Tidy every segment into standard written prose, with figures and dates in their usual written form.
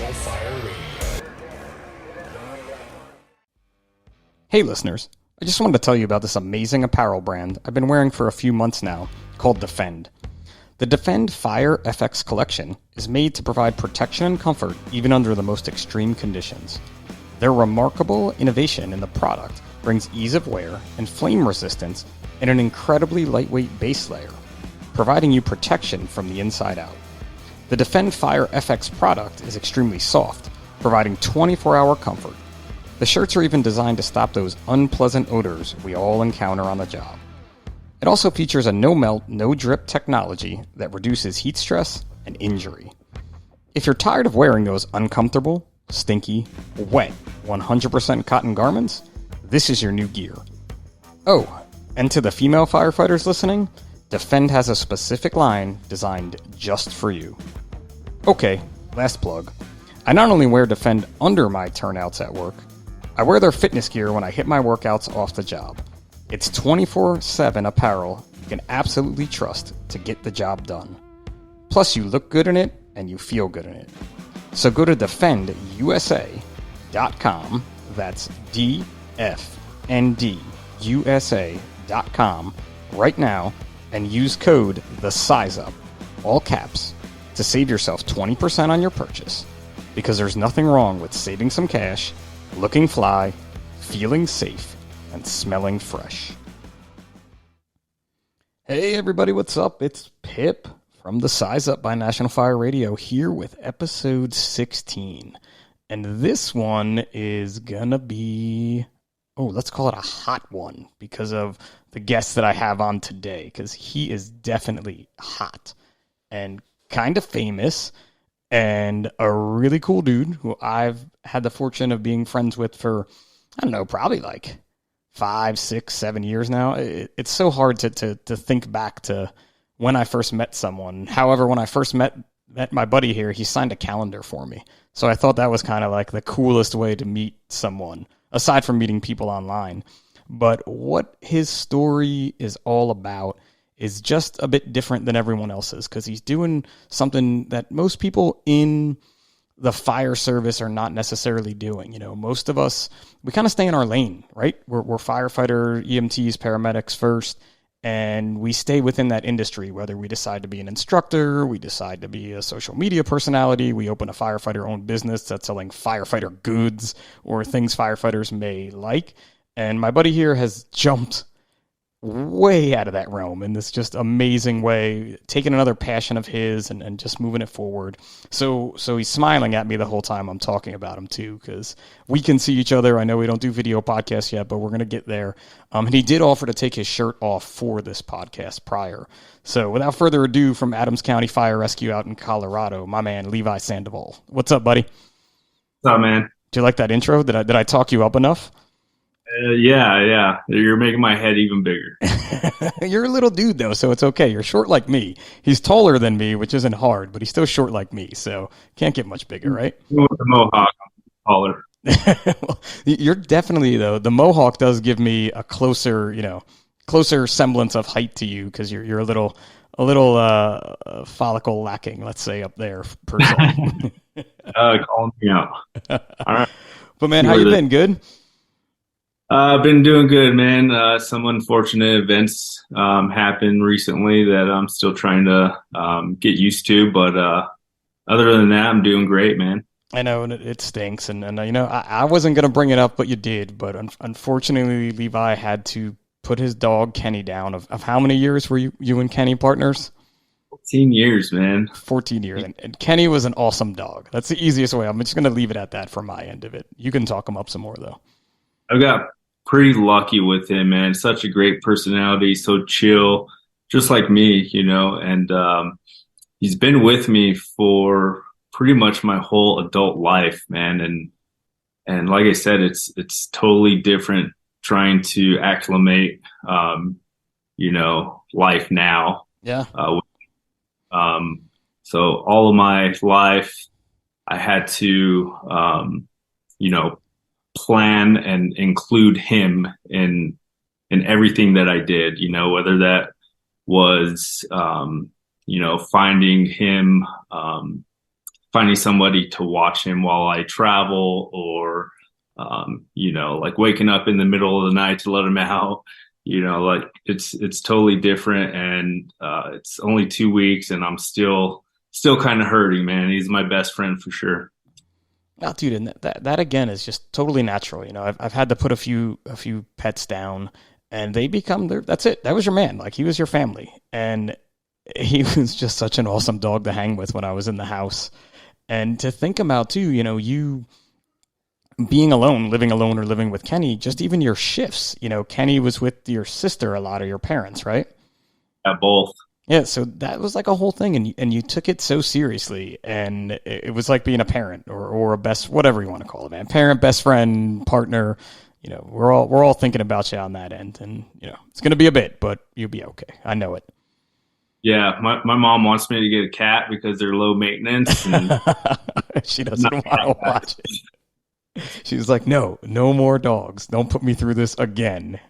National Fire Radio. Hey listeners, I just wanted to tell you about this amazing apparel brand I've been wearing for a few months now called Defend. The Defend Fire FX collection is made to provide protection and comfort even under the most extreme conditions. Their remarkable innovation in the product brings ease of wear and flame resistance in an incredibly lightweight base layer, providing you protection from the inside out. The Defend Fire FX product is extremely soft, providing 24-hour comfort. The shirts are even designed to stop those unpleasant odors we all encounter on the job. It also features a no-melt, no-drip technology that reduces heat stress and injury. If you're tired of wearing those uncomfortable, stinky, wet, 100% cotton garments, this is your new gear. Oh, and to the female firefighters listening, Defend has a specific line designed just for you. Okay, last plug. I not only wear Defend under my turnouts at work, I wear their fitness gear when I hit my workouts off the job. It's 24/7 apparel you can absolutely trust to get the job done. Plus, you look good in it and you feel good in it. So go to defendusa.com, that's DFNDUSA.com right now, and use code THESIZEUP, all caps, to save yourself 20% on your purchase. Because there's nothing wrong with saving some cash, looking fly, feeling safe, and smelling fresh. Hey everybody, what's up? It's Pip from The Size Up by National Fire Radio here with episode 16. And this one is gonna be, let's call it a hot one because of the guest that I have on today, because he is definitely hot and kind of famous and a really cool dude who I've had the fortune of being friends with for, I don't know, probably like 5, 6, 7 years now. It's so hard to think back to when I first met someone. However, when I first met my buddy here, he signed a calendar for me. So I thought that was kind of like the coolest way to meet someone, aside from meeting people online. But what his story is all about is just a bit different than everyone else's, because he's doing something that most people in the fire service are not necessarily doing. You know, most of us, we kind of stay in our lane, right? We're firefighter, EMTs, paramedics first, and we stay within that industry, whether we decide to be an instructor, we decide to be a social media personality, we open a firefighter-owned business that's selling firefighter goods or things firefighters may like. And my buddy here has jumped way out of that realm in this just amazing way, taking another passion of his and just moving it forward. So he's smiling at me the whole time I'm talking about him too, because we can see each other. I know we don't do video podcasts yet, but we're going to get there. And he did offer to take his shirt off for this podcast prior. So without further ado, from Adams County Fire Rescue out in Colorado, my man, Levi Sandoval. What's up, buddy? What's up, man? Do you like that intro? Did I talk you up enough? Yeah. You're making my head even bigger. You're a little dude, though, so it's okay. You're short like me. He's taller than me, which isn't hard, but he's still short like me, so can't get much bigger, right? With the mohawk, I'm taller. Well, you're definitely, though, the mohawk does give me a closer semblance of height to you, because you're a little follicle lacking, let's say, up there, per se. Calling me out. All right. But, man, how you been? Good? I've been doing good, man. Some unfortunate events happened recently that I'm still trying to get used to, but other than that, I'm doing great, man. I know, and it stinks, and I wasn't going to bring it up, but you did. But unfortunately, Levi had to put his dog Kenny down. Of how many years were you and Kenny partners? 14 years, man. 14 years, and Kenny was an awesome dog. That's the easiest way. I'm just going to leave it at that from my end of it. You can talk him up some more, though. I've got pretty lucky with him, man. Such a great personality, so chill, just like me, and he's been with me for pretty much my whole adult life, man. And like I said, it's totally different trying to acclimate, life now. Yeah. So all of my life, I had to, plan and include him in everything that I did, whether that was, finding him finding somebody to watch him while I travel, or like waking up in the middle of the night to let him out. Like it's totally different, and it's only 2 weeks, and I'm still kind of hurting, man. He's my best friend for sure. Oh, dude, and that again is just totally natural. I've had to put a few pets down, and they become their. That's it. That was your man. Like he was your family, and he was just such an awesome dog to hang with when I was in the house. And to think about too, you being alone, living alone, or living with Kenny, just even your shifts. Kenny was with your sister a lot, or your parents, right? Yeah, both. Yeah, so that was like a whole thing, and you took it so seriously, and it was like being a parent or a best, whatever you want to call it, man, parent, best friend, partner. We're all thinking about you on that end, and it's gonna be a bit, but you'll be okay. I know it. Yeah, my mom wants me to get a cat because they're low maintenance, and She I'm doesn't not want to watch it. She's like, no, no more dogs. Don't put me through this again.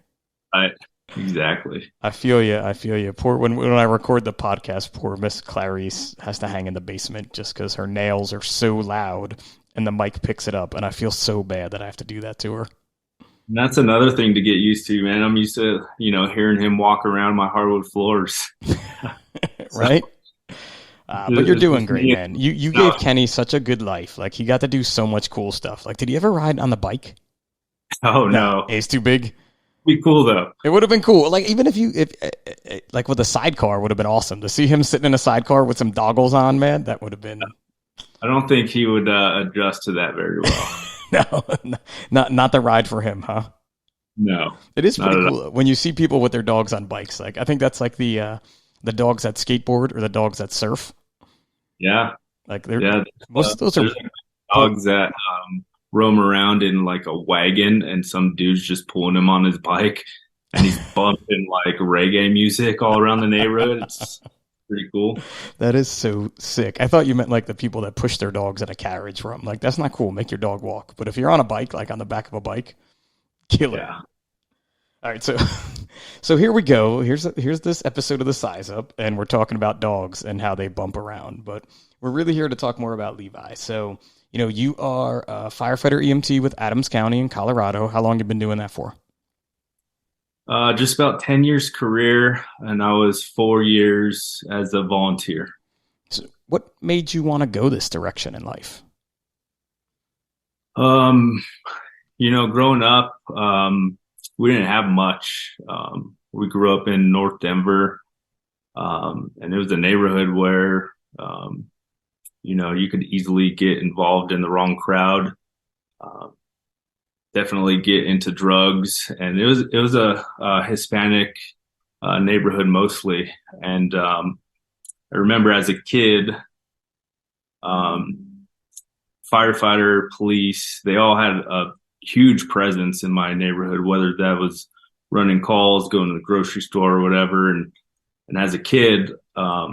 right. Exactly. I feel you. I feel you. Poor when I record the podcast, poor Miss Clarice has to hang in the basement just because her nails are so loud and the mic picks it up, and I feel so bad that I have to do that to her. And that's another thing to get used to, man. I'm used to, hearing him walk around my hardwood floors. So, Right? But you're doing great, yeah. man. You No. gave Kenny such a good life. Like he got to do so much cool stuff. Like, did he ever ride on the bike? Oh No, no. he's too big. Be cool though. It would have been cool. Like even if like with a sidecar would have been awesome to see him sitting in a sidecar with some doggles on, man. That would have been I don't think he would adjust to that very well. no, not the ride for him, huh? No, It is not pretty at all. cool when you see people with their dogs on bikes. Like I think that's like the dogs that skateboard or the dogs that surf. Yeah, Like they're yeah. most of those are. There's dogs that roam around in like a wagon, and some dude's just pulling him on his bike, and he's bumping like reggae music all around the neighborhood. It's pretty cool. That is so sick. I thought you meant like the people that push their dogs in a carriage. Where I'm like, that's not cool. Make your dog walk. But if you're on a bike, like on the back of a bike, kill it. Yeah. All right, so so here we go. Here's this episode of the Size Up, and we're talking about dogs and how they bump around. But we're really here to talk more about Levi. So you are a firefighter EMT with Adams County in Colorado. How long have you been doing that for? Just about 10 years career, and I was 4 years as a volunteer. So what made you want to go this direction in life? Um, Growing up, we didn't have much. We grew up in North Denver, and it was a neighborhood where, you could easily get involved in the wrong crowd, uh, definitely get into drugs, and it was a Hispanic neighborhood mostly. And I remember as a kid, um, firefighter, police, they all had a huge presence in my neighborhood, whether that was running calls, going to the grocery store or whatever. And as a kid, I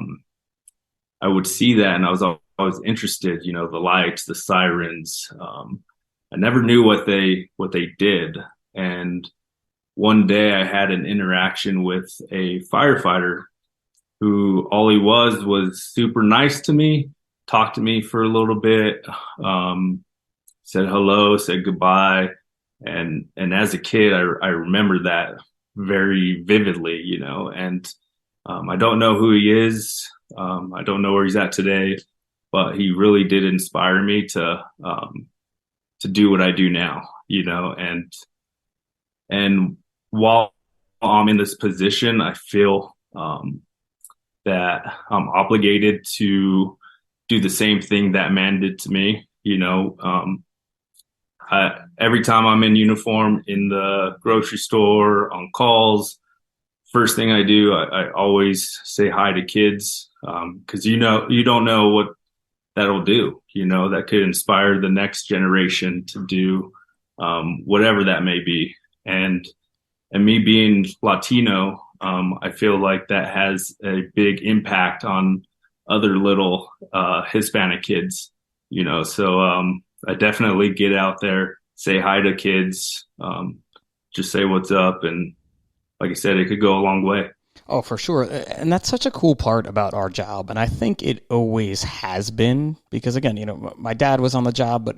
would see that, and I was always interested, the lights, the sirens. I never knew what they did. And one day I had an interaction with a firefighter who all he was super nice to me, talked to me for a little bit, said hello, said goodbye. And as a kid, I remember that very vividly, and I don't know who he is. I don't know where he's at today, but he really did inspire me to do what I do now, and while I'm in this position, I feel that I'm obligated to do the same thing that man did to me. Every time I'm in uniform in the grocery store, on calls, first thing I do, I always say hi to kids, because you don't know what that'll do. That could inspire the next generation to do whatever that may be. And me being Latino, I feel like that has a big impact on other little Hispanic kids. So I definitely get out there, say hi to kids, just say what's up, and like I said, it could go a long way. Oh, for sure. And that's such a cool part about our job. And I think it always has been because, again, my dad was on the job, but,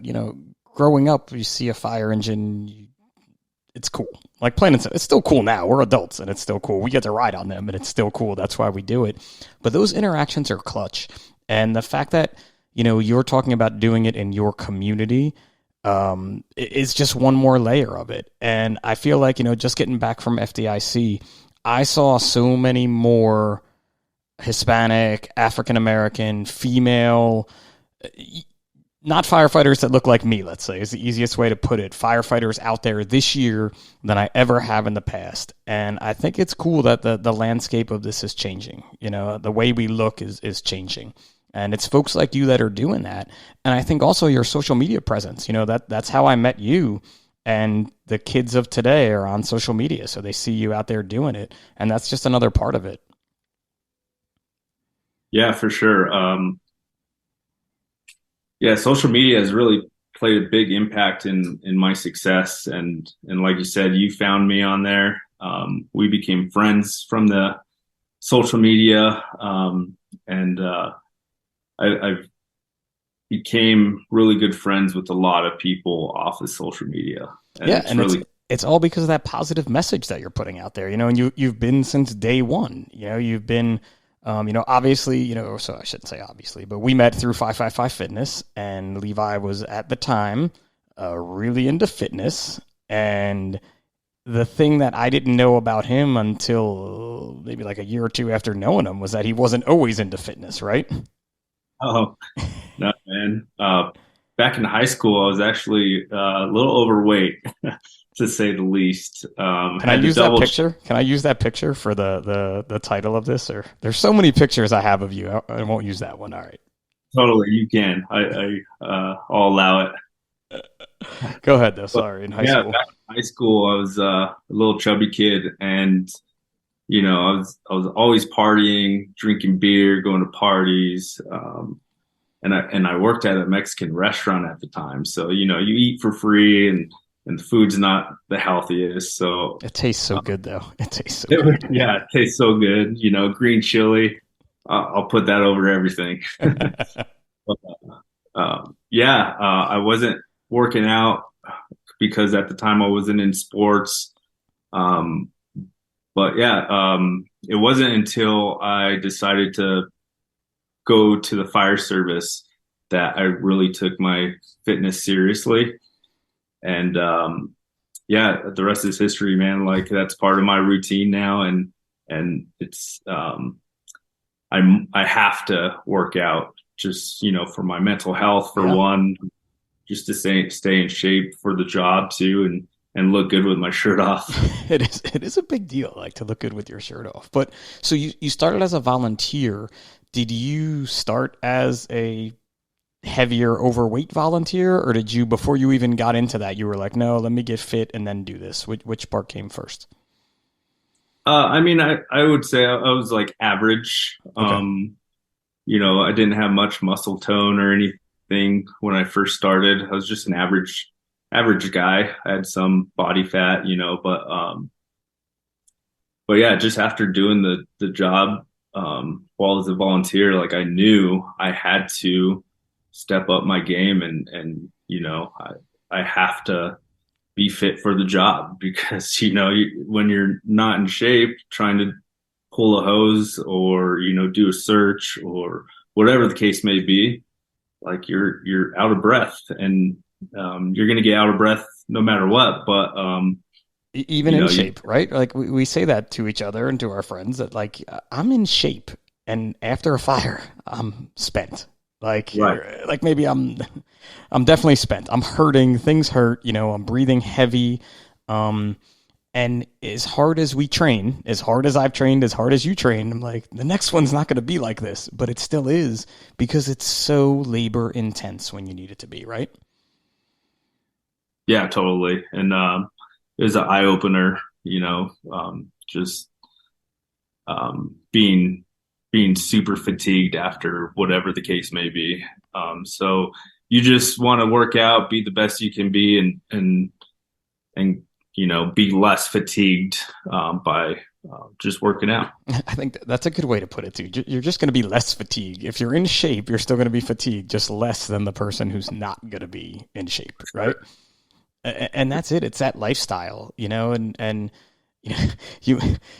growing up, you see a fire engine, it's cool. Like plain and simple, it's still cool now. We're adults and it's still cool. We get to ride on them and it's still cool. That's why we do it. But those interactions are clutch. And the fact that, you're talking about doing it in your community is just one more layer of it. And I feel like, just getting back from FDIC, I saw so many more Hispanic, African American, female, not firefighters that look like me, let's say, is the easiest way to put it. Firefighters out there this year than I ever have in the past. And I think it's cool that the landscape of this is changing. The way we look is changing. And it's folks like you that are doing that. And I think also your social media presence, that's how I met you. And the kids of today are on social media, so they see you out there doing it. And that's just another part of it. Yeah, for sure. Yeah, social media has really played a big impact in my success. And like you said, you found me on there. We became friends from the social media. And I've became really good friends with a lot of people off of social media. And Yeah, it's and really it's all because of that positive message that you're putting out there, and you've been since day one. You've been, obviously, so I shouldn't say obviously, but we met through 555 Fitness, and Levi was at the time really into fitness, and the thing that I didn't know about him until maybe like a year or two after knowing him was that he wasn't always into fitness, right? oh no, man. Back in high school, I was actually a little overweight, to say the least. Can I Had to use that double picture? Can I use that picture for the title of this? Or there's so many pictures I have of you. I won't use that one. All right. totally. You can. I'll allow it. Go ahead though. But Sorry, in high yeah, school. back in high school, I was a little chubby kid, and I was always partying, drinking beer, going to parties. And I worked at a Mexican restaurant at the time, so you eat for free, and the food's not the healthiest. So It tastes so good though. It tastes so yeah, it tastes so good. Green chili. I'll put that over everything. good. Yeah, I wasn't working out because at the time I wasn't in sports. Um, but yeah, it wasn't until I decided to go to the fire service that I really took my fitness seriously. And yeah, the rest is history, man. Like that's part of my routine now, and it's I have to work out just for my mental health for Yeah. one, just to stay in shape for the job too, and look good with my shirt off. It is a big deal, like to look good with your shirt off. But so you started as a volunteer. Did you start as a heavier, overweight volunteer, or did you before you even got into that, you were like, no, let me get fit and then do this? Which part came first? I mean, I would say I was like average. Okay. I didn't have much muscle tone or anything when I first started. I was just an average guy. I had some body fat, but yeah, just after doing the job while as a volunteer, like I knew I had to step up my game, and I have to be fit for the job because when you're not in shape, trying to pull a hose or do a search or whatever the case may be, like you're out of breath, and you're going to get out of breath no matter what. But Even you in know you shape, right? Like we say that to each other and to our friends that like I'm in shape, and after a fire, I'm spent. Like right. like maybe I'm definitely spent. I'm hurting. Things hurt. I'm breathing heavy. Um, and as hard as we train, as hard as I've trained, as hard as you train, I'm like the next one's not going to be like this, but it still is because it's so labor intense when you need it to be, right? Yeah, totally. And it was an eye opener, just being super fatigued after whatever the case may be. So you just want to work out, be the best you can be, and be less fatigued just working out. I think that's a good way to put it too. You're just going to be less fatigued. If you're in shape, you're still going to be fatigued, just less than the person who's not going to be in shape, right? And that's it. It's that lifestyle, and you know, you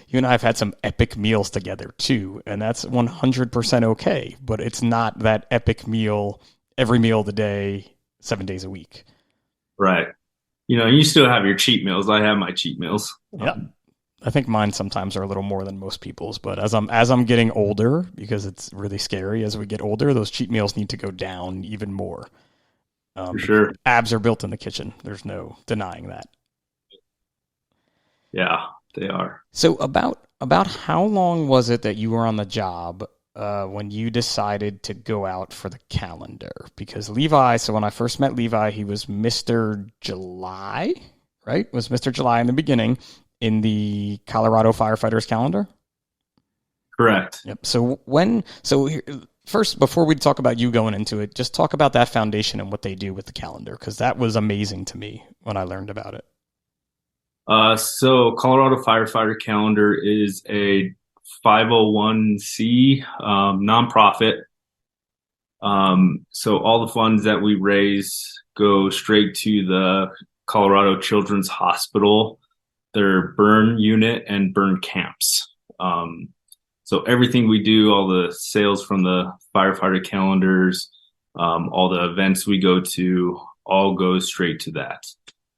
you and I have had some epic meals together too, and that's 100% okay. But it's not that epic meal every meal of the day, 7 days a week. Right. You still have your cheat meals. I have my cheat meals. Yeah. I think mine sometimes are a little more than most people's, but as I'm getting older, because it's really scary as we get older, those cheat meals need to go down even more. For sure. Abs are built in the kitchen. There's no denying that. Yeah, they are. So about how long was it that you were on the job when you decided to go out for the calendar? Because Levi, so when I first met Levi, he was Mr. July, right? Was Mr. July in the beginning in the Colorado Firefighters calendar? Correct. Yep. First, before we talk about you going into it, just talk about that foundation and what they do with the calendar, because that was amazing to me when I learned about it. So Colorado Firefighter Calendar is a 501c nonprofit. So all the funds that we raise go straight to the Colorado Children's Hospital, their burn unit and burn camps. So everything we do, all the sales from the firefighter calendars, all the events we go to, all goes straight to that.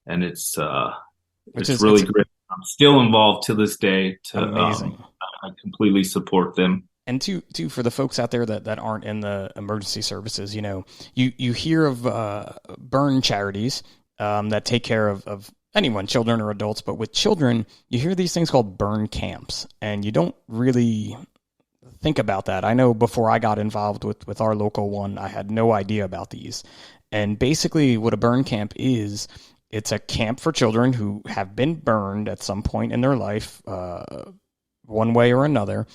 And it's really great. I'm still involved to this day. Amazing. I completely support them. And two, for the folks out there that aren't in the emergency services, you hear of burn charities that take care of anyone, children or adults, but with children, you hear these things called burn camps, and you don't really think about that. I know before I got involved with our local one, I had no idea about these. And basically what a burn camp is, it's a camp for children who have been burned at some point in their life, one way or another.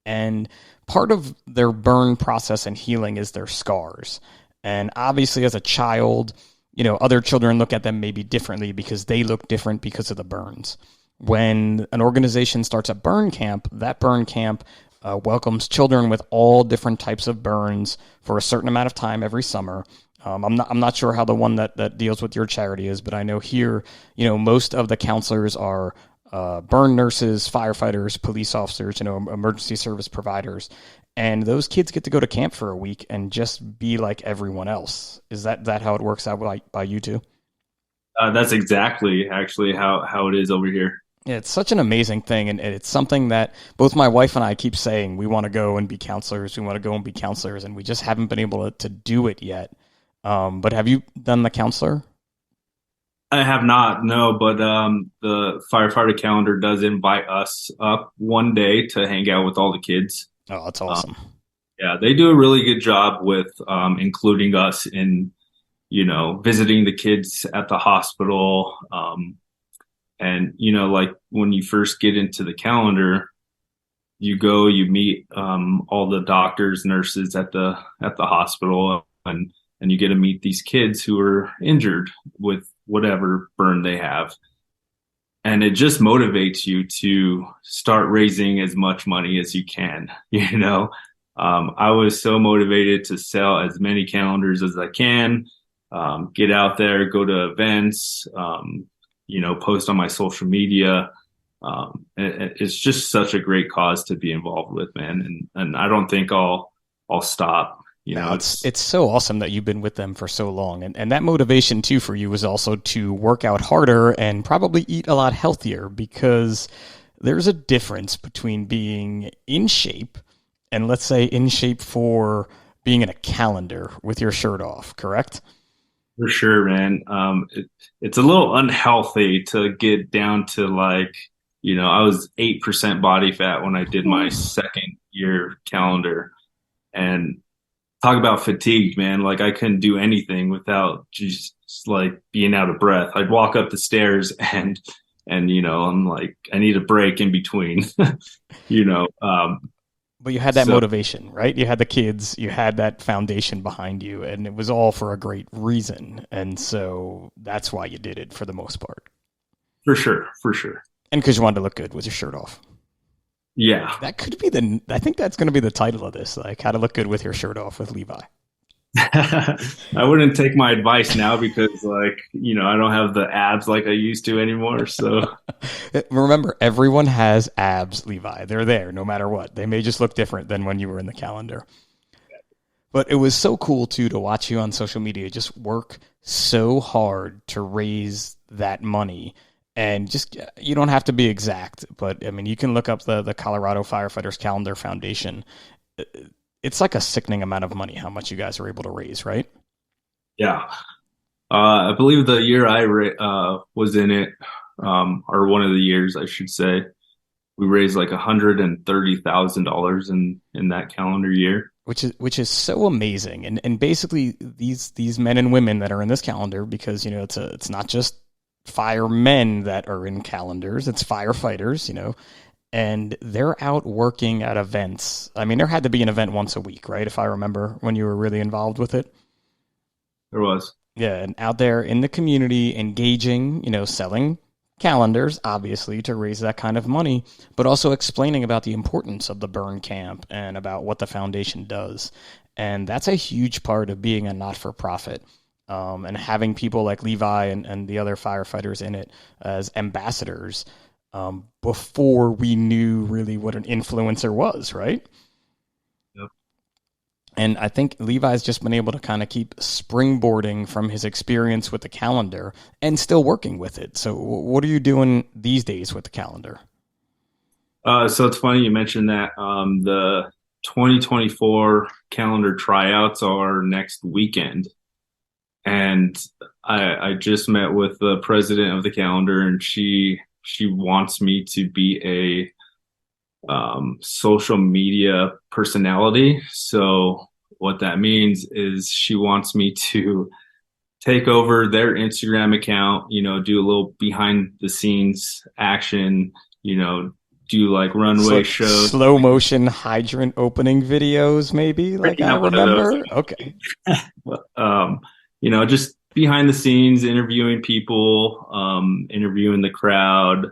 And part of their burn process and healing is their scars. And obviously as a child, other children look at them maybe differently because they look different because of the burns. When an organization starts a burn camp, that burn camp welcomes children with all different types of burns for a certain amount of time every summer. I'm not sure how the one that deals with your charity is, but I know here, most of the counselors are burn nurses, firefighters, police officers, emergency service providers. And those kids get to go to camp for a week and just be like everyone else. Is that how it works out by you two? That's exactly actually how it is over here. Yeah, it's such an amazing thing, and it's something that both my wife and I keep saying we want to go and be counselors. We want to go and be counselors, and we just haven't been able to do it yet. But have you done the counselor? I have not, no, but the firefighter calendar does invite us up one day to hang out with all the kids. Oh, that's awesome. Yeah, they do a really good job with including us in, visiting the kids at the hospital. And, like when you first get into the calendar, you go, you meet all the doctors, nurses at the hospital, and you get to meet these kids who are injured with whatever burn they have. And it just motivates you to start raising as much money as you can. I was so motivated to sell as many calendars as I can, get out there, go to events, post on my social media. It's just such a great cause to be involved with, man. And I don't think I'll stop. It's so awesome that you've been with them for so long. And that motivation too for you was also to work out harder and probably eat a lot healthier, because there's a difference between being in shape and, let's say, in shape for being in a calendar with your shirt off, correct? For sure, man. It's a little unhealthy to get down to I was 8% body fat when I did my second year calendar, and talk about fatigued, man. Like I couldn't do anything without just being out of breath. I'd walk up the stairs and I'm like, I need a break in between, But you had that motivation, right? You had the kids, you had that foundation behind you, and it was all for a great reason. And so that's why you did it for the most part. For sure. And because you wanted to look good with your shirt off. Yeah. That could be I think that's going to be the title of this, like how to look good with your shirt off with Levi. I wouldn't take my advice now because, like, I don't have the abs like I used to anymore. So, Remember, everyone has abs, Levi. They're there no matter what. They may just look different than when you were in the calendar. But it was so cool too to watch you on social media just work so hard to raise that money. And just you don't have to be exact, but I mean you can look up the Colorado Firefighters Calendar Foundation. It's like a sickening amount of money how much you guys are able to raise, right? yeah. I believe the year was in it, or one of the years, I should say, we raised like $130,000 in that calendar year. Which is so amazing. And basically these men and women that are in this calendar, because it's not just firemen that are in calendars, it's firefighters, and they're out working at events. I mean, there had to be an event once a week, right? If I remember when you were really involved with it. There was. Yeah, and out there in the community engaging, selling calendars, obviously, to raise that kind of money, but also explaining about the importance of the burn camp and about what the foundation does. And that's a huge part of being a not for profit. And having people like Levi and the other firefighters in it as ambassadors, before we knew really what an influencer was, right? Yep. And I think Levi's just been able to kind of keep springboarding from his experience with the calendar and still working with it. So, what are you doing these days with the calendar? So it's funny you mentioned that. The 2024 calendar tryouts are next weekend. And I just met with the president of the calendar, and she wants me to be a social media personality. So what that means is she wants me to take over their Instagram account, do a little behind the scenes action, do like runway shows. Slow motion hydrant opening videos, maybe, like I One of those. remember. Okay. um, just behind the scenes, interviewing people, interviewing the crowd,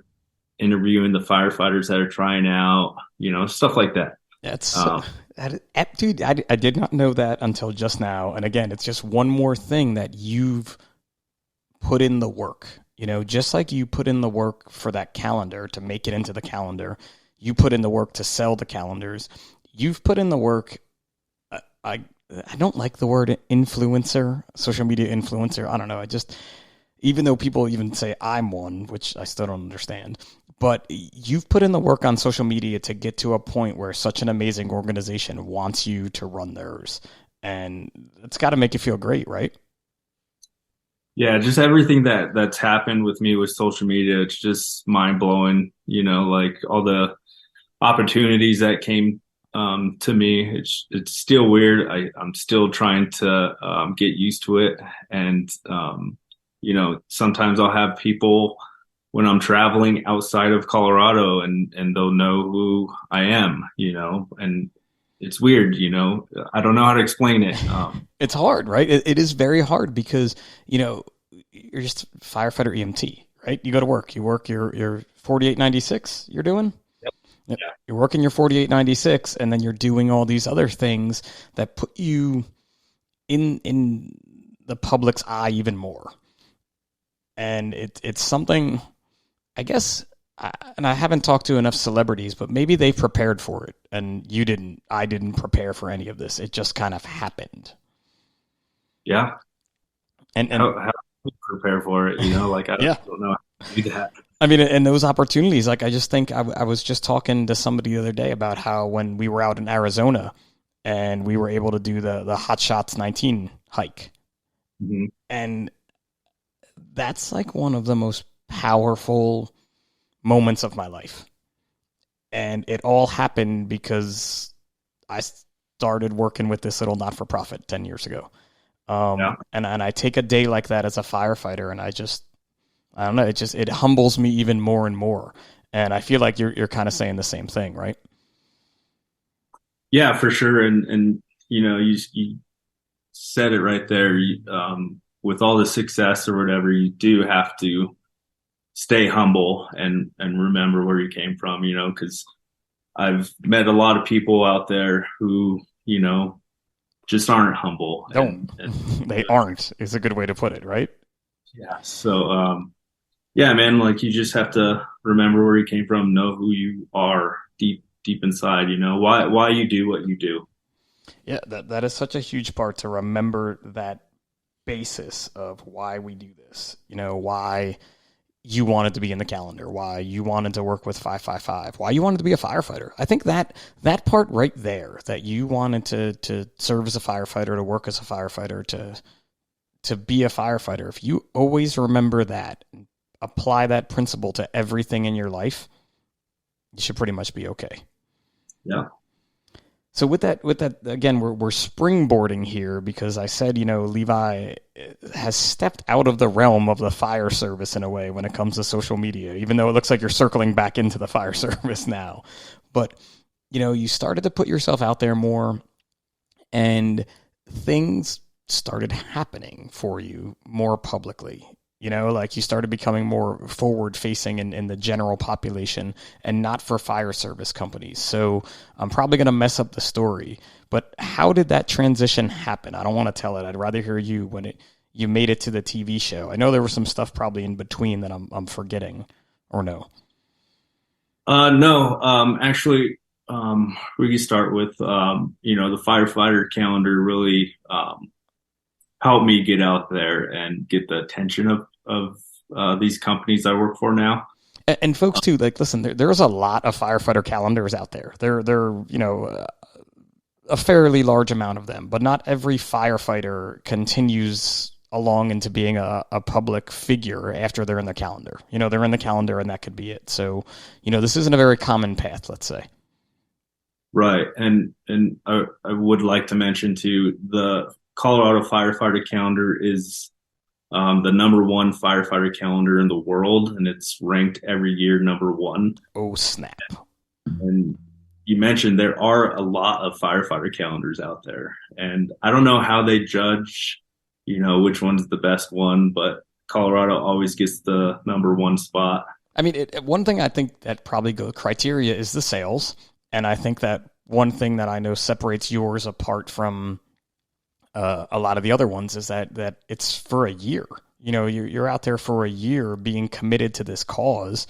interviewing the firefighters that are trying out, stuff like that. That's dude. I did not know that until just now. And again, it's just one more thing that you've put in the work. Just like you put in the work for that calendar to make it into the calendar, you put in the work to sell the calendars. You've put in the work. I don't like the word influencer, social media influencer. I don't know. Even though people even say I'm one, which I still don't understand, but you've put in the work on social media to get to a point where such an amazing organization wants you to run theirs. And it's got to make you feel great, right? Yeah, just everything that's happened with me with social media, it's just mind blowing, like all the opportunities that came to me. It's still weird. I'm still trying to get used to it. And sometimes I'll have people when I'm traveling outside of Colorado, and they'll know who I am, and it's weird, I don't know how to explain it. It's hard, right? It is very hard because, you're just firefighter EMT, right? You go to work, you work your 4896 you're doing. Yep. Yeah. You're working your 4896 and then you're doing all these other things that put you in the public's eye even more. And it's something, I guess, and I haven't talked to enough celebrities, but maybe they prepared for it and you didn't. I didn't prepare for any of this. It just kind of happened. Yeah. And How to prepare for it, like I don't know how to do that. I mean, and those opportunities, like I just think I was just talking to somebody the other day about how when we were out in Arizona and we were able to do the Hot Shots 19 hike. Mm-hmm. And that's like one of the most powerful moments of my life. And it all happened because I started working with this little not-for-profit 10 years ago. And I take a day like that as a firefighter, and I don't know, it humbles me even more and more. And I feel like you're kind of saying the same thing, right? Yeah, for sure. And you said it right there. With all the success or whatever, you do have to stay humble and remember where you came from, because I've met a lot of people out there who, just aren't humble Don't. and They aren't, is a good way to put it, right? yeah. So, yeah, man, like you just have to remember where you came from, know who you are deep inside, why you do what you do. Yeah, that is such a huge part to remember that basis of why we do this. Why you wanted to be in the calendar, why you wanted to work with 555, why you wanted to be a firefighter. I think that part right there, that you wanted to serve as a firefighter, to work as a firefighter, to be a firefighter, if you always remember that, apply that principle to everything in your life, you should pretty much be okay. Yeah. So with that again, we're springboarding here because I said, Levi has stepped out of the realm of the fire service in a way when it comes to social media, even though it looks like you're circling back into the fire service now. But, you started to put yourself out there more, and things started happening for you more publicly. Like you started becoming more forward facing in the general population and not for fire service companies. So I'm probably going to mess up the story, but how did that transition happen? I don't want to tell it. I'd rather hear you when you made it to the TV show. I know there was some stuff probably in between that I'm forgetting, or no. No, actually, we can start with, the firefighter calendar really, helped me get out there and get the attention of these companies I work for now. And folks too, like, listen, there's a lot of firefighter calendars out there. They're a fairly large amount of them, but not every firefighter continues along into being a public figure after they're in the calendar. They're in the calendar and that could be it. So, this isn't a very common path, let's say. Right. And I would like to mention too, the Colorado Firefighter calendar is the number one firefighter calendar in the world, and it's ranked every year number one. Oh, snap. And you mentioned there are a lot of firefighter calendars out there, and I don't know how they judge, which one's the best one, but Colorado always gets the number one spot. I mean, one thing I think that probably criteria is the sales, and I think that one thing that I know separates yours apart from a lot of the other ones is that it's for a year. You're out there for a year being committed to this cause.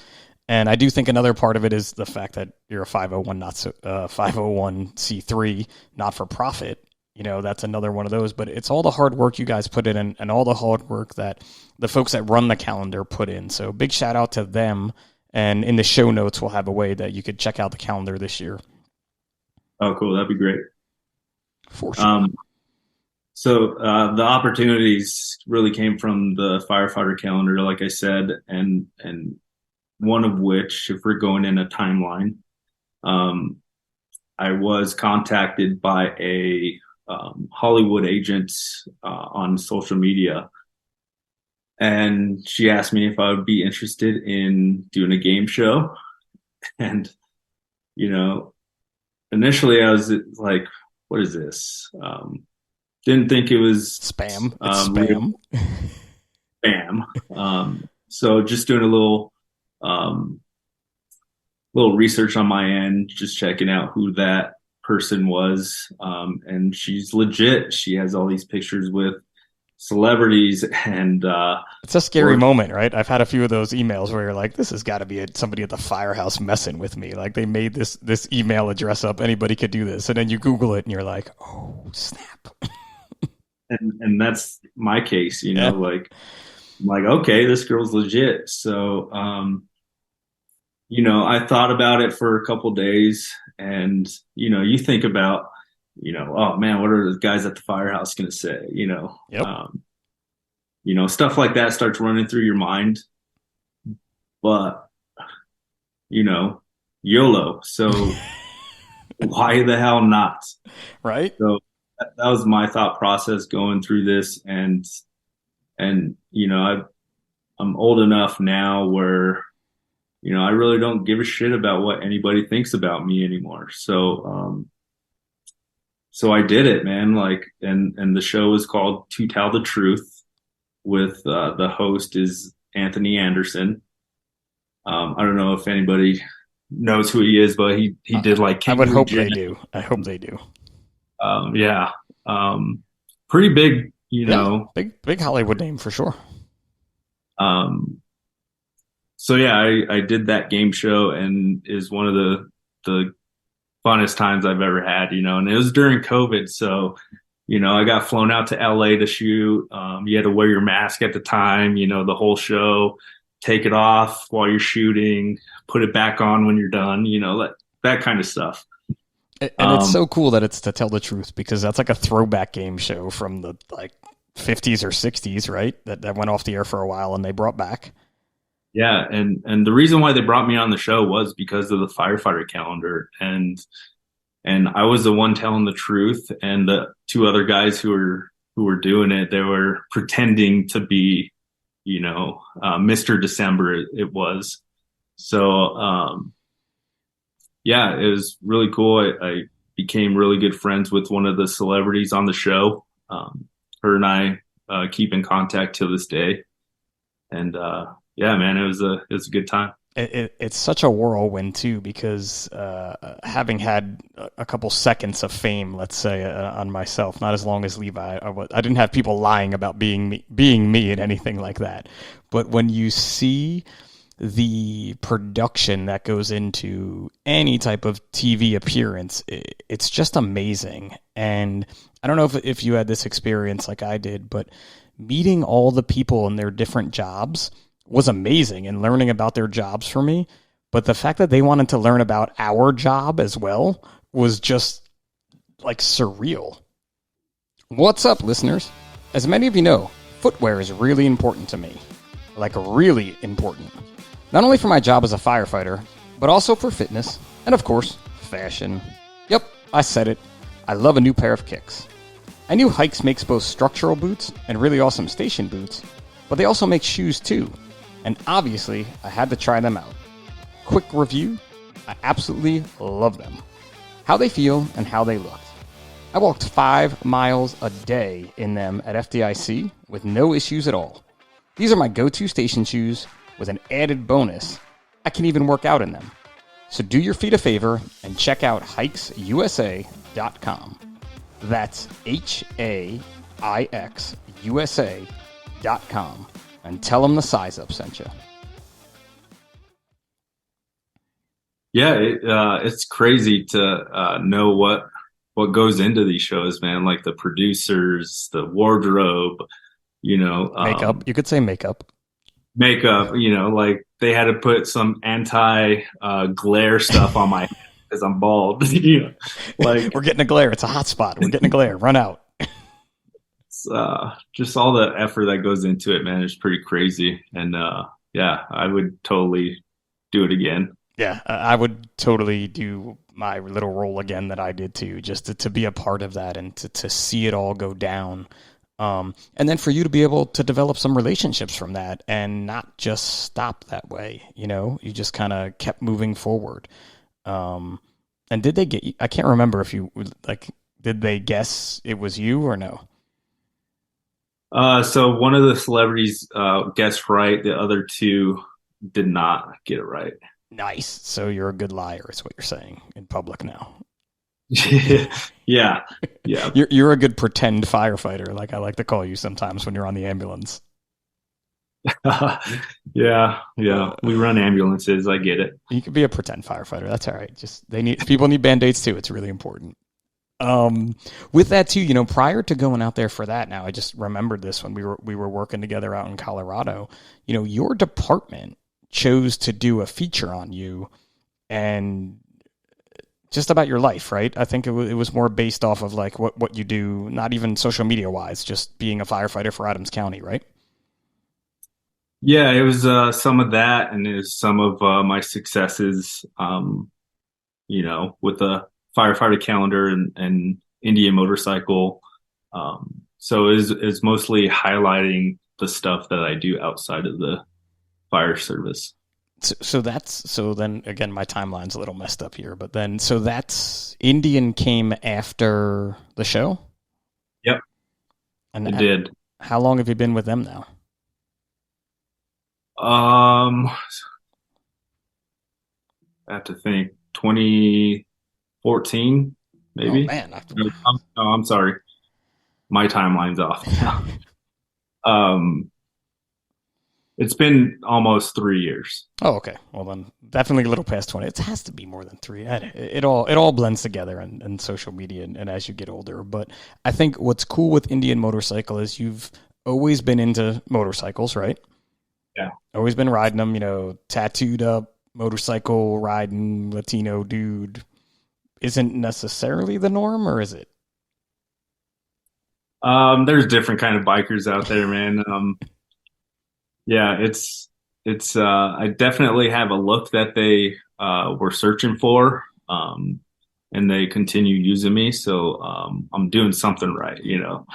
And I do think another part of it is the fact that you're a 501c3, not for profit. That's another one of those. But it's all the hard work you guys put in, and all the hard work that the folks that run the calendar put in. So big shout out to them. And in the show notes, we'll have a way that you could check out the calendar this year. Oh, cool. That'd be great. For sure. So the opportunities really came from the firefighter calendar, like I said, and one of which, if we're going in a timeline, I was contacted by a Hollywood agent on social media, and she asked me if I would be interested in doing a game show. And initially I was like, "What is this?" Didn't think it was spam. It's spam. Spam. So just doing a little research on my end, just checking out who that person was. And she's legit. She has all these pictures with celebrities, and it's a scary moment, right? I've had a few of those emails where you're like, this has got to be somebody at the firehouse messing with me. Like they made this email address up. Anybody could do this. And then you Google it and you're like, oh, snap. And that's my case, like, I'm like, okay, this girl's legit. So, I thought about it for a couple days, and, you think about, oh man, what are the guys at the firehouse going to say? Yep. Stuff like that starts running through your mind, but, YOLO. So why the hell not? Right. So that was my thought process going through this. And I'm old enough now where, I really don't give a shit about what anybody thinks about me anymore. So, so I did it, man. Like, and the show is called To Tell the Truth, with, the host is Anthony Anderson. I don't know if anybody knows who he is, but he did like I would Kangaroo hope Jack. they do. I hope they do. Yeah, pretty big, Yeah, big Hollywood name for sure. Um, so yeah, I did that game show, and is one of the funnest times I've ever had, and it was during COVID. So, I got flown out to LA to shoot. You had to wear your mask at the time, the whole show, take it off while you're shooting, put it back on when you're done, that kind of stuff. And it's Um, so cool that it's To Tell the Truth, because that's like a throwback game show from the like 50s or 60s, right? That went off the air for a while and they brought back. yeah. And the reason why they brought me on the show was because of the firefighter calendar. And I was the one telling the truth, and the two other guys who were doing it, they were pretending to be, Mr. December. It was so, yeah, it was really cool. I became really good friends with one of the celebrities on the show. Her and I keep in contact to this day, and yeah, man, it was a good time. It's such a whirlwind too, because having had a couple seconds of fame, let's say, on myself, not as long as Levi, I didn't have people lying about being me and anything like that. But when you see the production that goes into any type of TV appearance, it's just amazing. And I don't know if you had this experience like I did, but meeting all the people in their different jobs was amazing, and learning about their jobs for me. But the fact that they wanted to learn about our job as well was just like surreal. What's up, listeners? As many of you know, footwear is really important to me. Like, really important. Not only for my job as a firefighter, but also for fitness and, of course, fashion. Yep, I said it. I love a new pair of kicks. I knew Hikes makes both structural boots and really awesome station boots, but they also make shoes too. And obviously, I had to try them out. Quick review, I absolutely love them. How they feel and how they look. I walked 5 miles a day in them at FDIC with no issues at all. These are my go-to station shoes with an added bonus. I can even work out in them. So do your feet a favor and check out hikesusa.com. That's HAIXUSA.com. And tell them the Size Up sent you. Yeah, it's crazy to know what goes into these shows, man. Like the producers, the wardrobe, Makeup. You could say makeup. makeup. Like they had to put some anti glare stuff on my head because I'm bald. Like We're getting a glare. It's a hot spot. We're getting a glare. Run out. just all the effort that goes into it, man. Is pretty crazy. And yeah, I would totally do it again. Yeah, I would totally do my little role again that I did too, just to be a part of that and to see it all go down. And then for you to be able to develop some relationships from that and not just stop that way, you just kind of kept moving forward. And did they get, I can't remember if you, like, did they guess it was you or no? So one of the celebrities guessed right. The other two did not get it right. Nice. So you're a good liar, is what you're saying in public now. Yeah, yeah, You're a good pretend firefighter, like I like to call you sometimes when you're on the ambulance. yeah, yeah. We run ambulances. I get it. You could be a pretend firefighter. That's all right. Just people need band-aids too. It's really important. With that too, prior to going out there for that, now I just remembered this when we were working together out in Colorado. Your department chose to do a feature on you and just about your life, right? I think it was more based off of like what you do, not even social media wise, just being a firefighter for Adams County, right? Yeah, it was some of that, and it was some of my successes. With the firefighter calendar and Indian motorcycle. So is mostly highlighting the stuff that I do outside of the fire service. So then again, my timeline's a little messed up here, but then so that's Indian came after the show. Yep, And it did. how long have you been with them now? Um, I have to think 2014, Oh maybe. man, No, I'm sorry. My timeline's off now. Um, it's been almost 3 years. oh okay. Well then, definitely a little past 20. It has to be more than three. It all blends together in social media and as you get older. But I think what's cool with Indian motorcycle is you've always been into motorcycles, right? Yeah. Always been riding them. Tattooed up motorcycle riding Latino dude isn't necessarily the norm, or is it? There's different kind of bikers out there, man. Yeah, I definitely have a look that they were searching for. And they continue using me, so I'm doing something right, you know.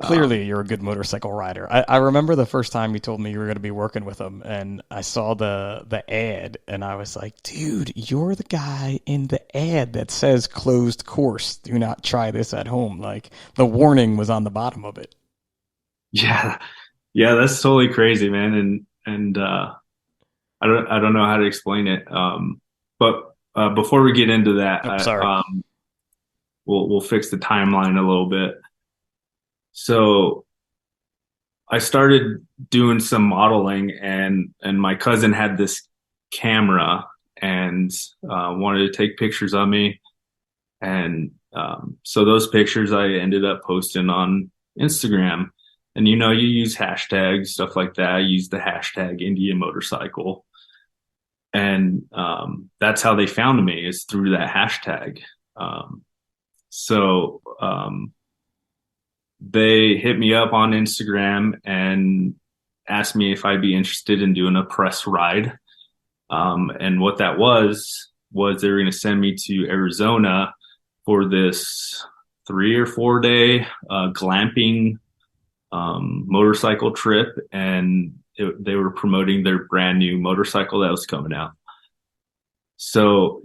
Clearly, you're a good motorcycle rider. I remember the first time you told me you were going to be working with them, and I saw the ad, and I was like, dude, you're the guy in the ad that says closed course. Do not try this at home. Like, the warning was on the bottom of it. Yeah, yeah, that's totally crazy, man. And I don't know how to explain it. But before we get into that, Oh, sorry. we'll fix the timeline a little bit. So I started doing some modeling, and my cousin had this camera and wanted to take pictures of me. And so those pictures I ended up posting on Instagram. And you use hashtags, stuff like that. I use the hashtag Indian motorcycle. And that's how they found me, is through that hashtag. Um, so they hit me up on Instagram and asked me if I'd be interested in doing a press ride. And what that was they were going to send me to Arizona for this 3 or 4 day glamping motorcycle trip, and they were promoting their brand new motorcycle that was coming out. So,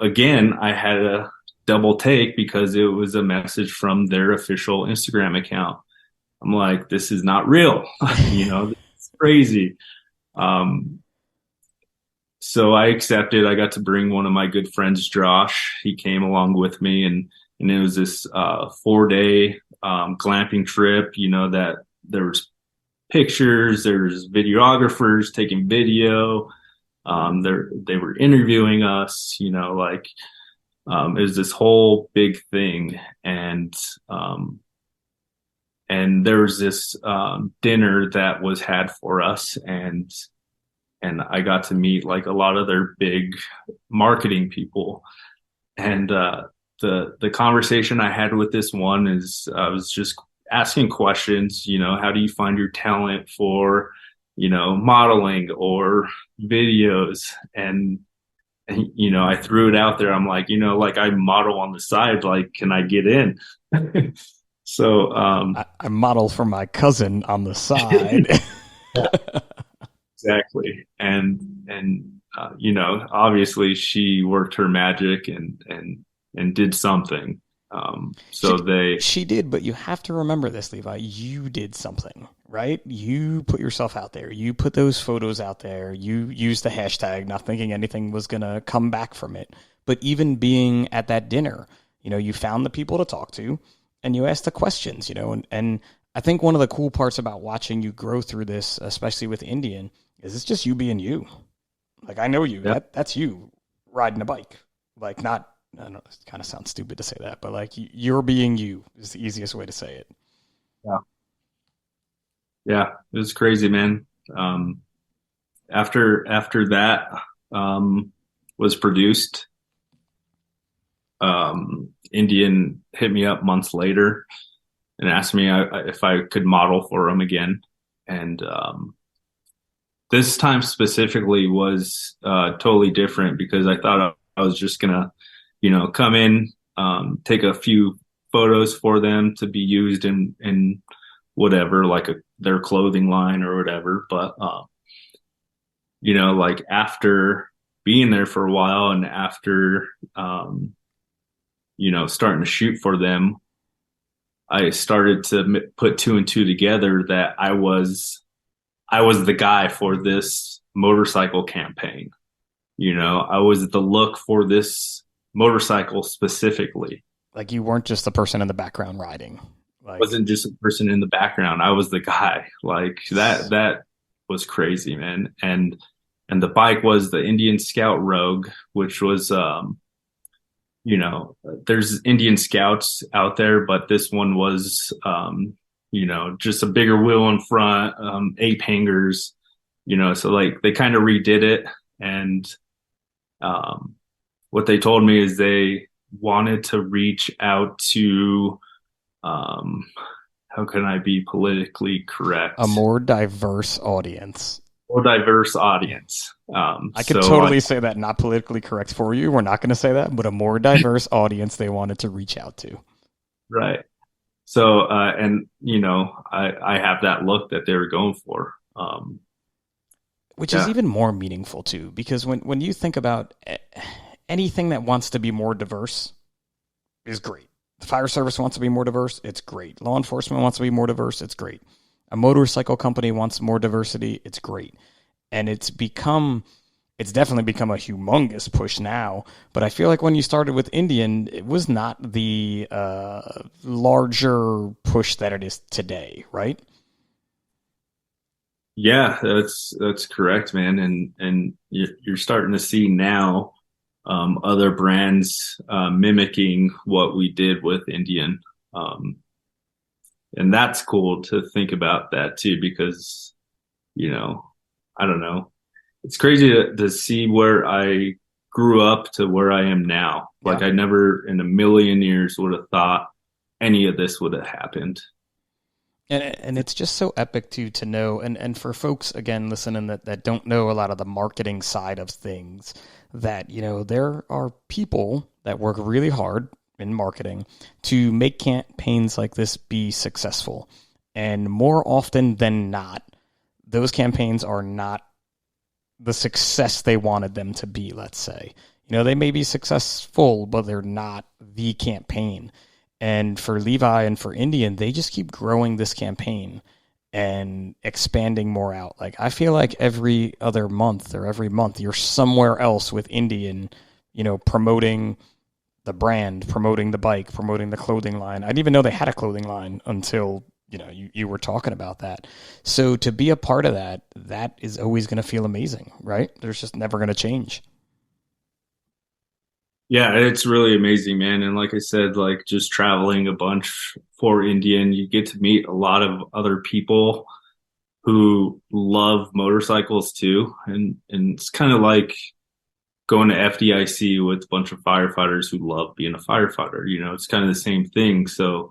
again, I had a double take because it was a message from their official Instagram account. I'm like, this is not real. It's crazy. Um, so I accepted. I got to bring one of my good friends, Josh. He came along with me, and it was this 4 day glamping trip. That there was pictures, there's videographers taking video. They were interviewing us. It was this whole big thing, and there was this dinner that was had for us, and I got to meet like a lot of their big marketing people. And the conversation I had with this one is I was just asking questions. How do you find your talent for modeling or videos? And I threw it out there. I'm like, like I model on the side. Like, can I get in? So I model for my cousin on the side. exactly. And obviously she worked her magic and did something. She So they, she did, but you have to remember this, Levi. You did something, right? You put yourself out there. You put those photos out there. You used the hashtag, not thinking anything was gonna come back from it. But even being at that dinner, you found the people to talk to, and you asked the questions, and I think one of the cool parts about watching you grow through this, especially with Indian, is it's just you being you. Like, I know you. yeah, That's you riding a bike. Like, not. I don't know. It kind of sounds stupid to say that, but like you're being you is the easiest way to say it. yeah, yeah, it was crazy, man. Um, after that was produced, Indian hit me up months later and asked me if I could model for him again. And this time specifically was totally different because I thought I was just gonna, come in, take a few photos for them to be used in whatever, like their clothing line or whatever. But like after being there for a while and after starting to shoot for them, I started to put two and two together that I was the guy for this motorcycle campaign. I was the look for this motorcycle specifically. Like you weren't just the person in the background riding. Like, Wasn't just a person in the background. I was the guy. Like that was crazy, man. And the bike was the Indian Scout Rogue, which was there's Indian Scouts out there, but this one was just a bigger wheel in front, ape hangers, so like they kind of redid it. And um what they told me is they wanted to reach out to um how can I be politically a correct? more diverse audience. More diverse audience. I could totally say that, not politically correct for you. We're not going to say that, but a more diverse audience they wanted to reach out to. right. So, and I have that look that they were going for. Which is Yeah, even more meaningful too, because when you think about anything that wants to be more diverse is great. The fire service wants to be more diverse, it's great. Law enforcement wants to be more diverse, it's great. A motorcycle company wants more diversity, it's great. And it's definitely become a humongous push now. But I feel like when you started with Indian, it was not the larger push that it is today, right? yeah, that's correct, man. And you're starting to see now other brands mimicking what we did with Indian, um, and that's cool to think about that too, because you know, I don't know, it's crazy to see where I grew up to where I am now. Yeah. Like I never in a million years would have thought any of this would have happened. And it's just so epic to know, and for folks again listening that don't know a lot of the marketing side of things, that there are people that work really hard in marketing to make campaigns like this be successful, and more often than not, those campaigns are not the success they wanted them to be. Let's say they may be successful, but they're not the campaign. And for Levi and for Indian, they just keep growing this campaign and expanding more out. Like I feel like every other month or every month you're somewhere else with Indian, promoting the brand, promoting the bike, promoting the clothing line. I didn't even know they had a clothing line until you were talking about that. So to be a part of that, that is always going to feel amazing, right? There's just never going to change. Yeah, it's really amazing, man. And like I said, like just traveling a bunch for Indian, you get to meet a lot of other people who love motorcycles too. And it's kind of like going to FDIC with a bunch of firefighters who love being a firefighter. It's kind of the same thing. So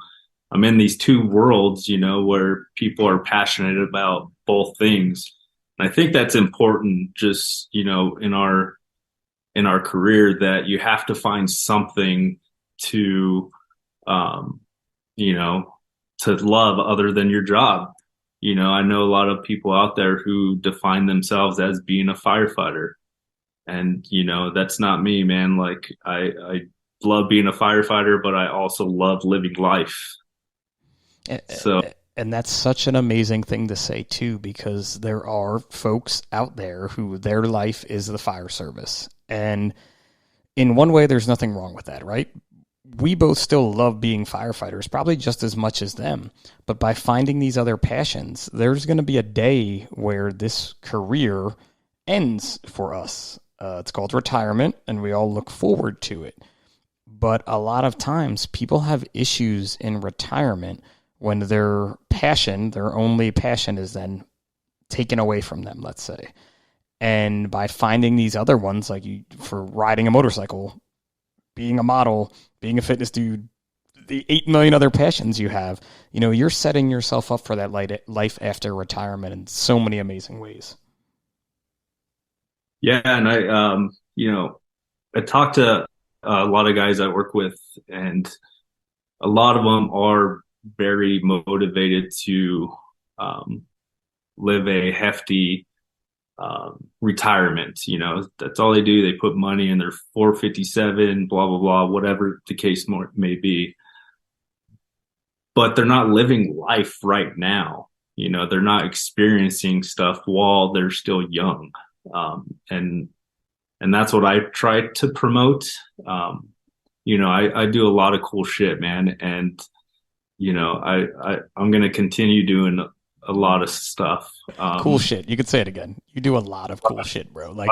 I'm in these two worlds, where people are passionate about both things. And I think that's important just, in our career, that you have to find something to um you know to love other than your job. I know a lot of people out there who define themselves as being a firefighter, and that's not me, man. Like I love being a firefighter, but I also love living life. So And that's such an amazing thing to say too, because there are folks out there who their life is the fire service. And in one way, there's nothing wrong with that, right? We both still love being firefighters, probably just as much as them. But by finding these other passions, there's going to be a day where this career ends for us. It's called retirement, and we all look forward to it. But a lot of times, people have issues in retirement when their only passion is then taken away from them, let's say. And by finding these other ones, like for riding a motorcycle, being a model, being a fitness dude, the 8 million other passions you have, you're setting yourself up for that life after retirement in so many amazing ways. yeah, and I talk to a lot of guys I work with, and a lot of them are very motivated to um, live a hefty retirement. That's all they do. They put money in their 457, blah, blah, blah, whatever the case may be. But they're not living life right now. They're not experiencing stuff while they're still young. And and that's what I try to promote. I do a lot of cool shit, man, and I'm gonna continue doing a lot of stuff. Cool shit. You could say it again. You do a lot of cool shit, bro. Like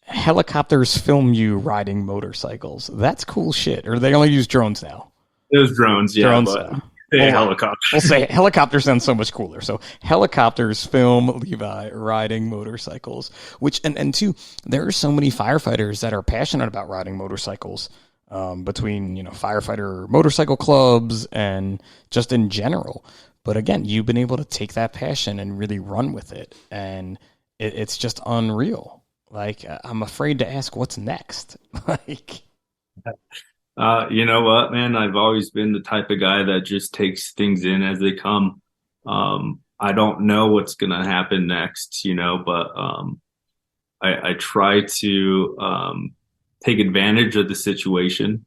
helicopters film you riding motorcycles. That's cool shit. Or they only use drones now. There's drones, yeah, Drones but now. helicopters. We'll say helicopters sound so much cooler. So helicopters film Levi riding motorcycles, which and two, there are so many firefighters that are passionate about riding motorcycles. Between firefighter motorcycle clubs and just in general. But again, you've been able to take that passion and really run with it, and it's just unreal. Like I'm afraid to ask what's next. Like, You know what, man? I've always been the type of guy that just takes things in as they come. I don't know what's gonna happen next, but I try to take advantage of the situation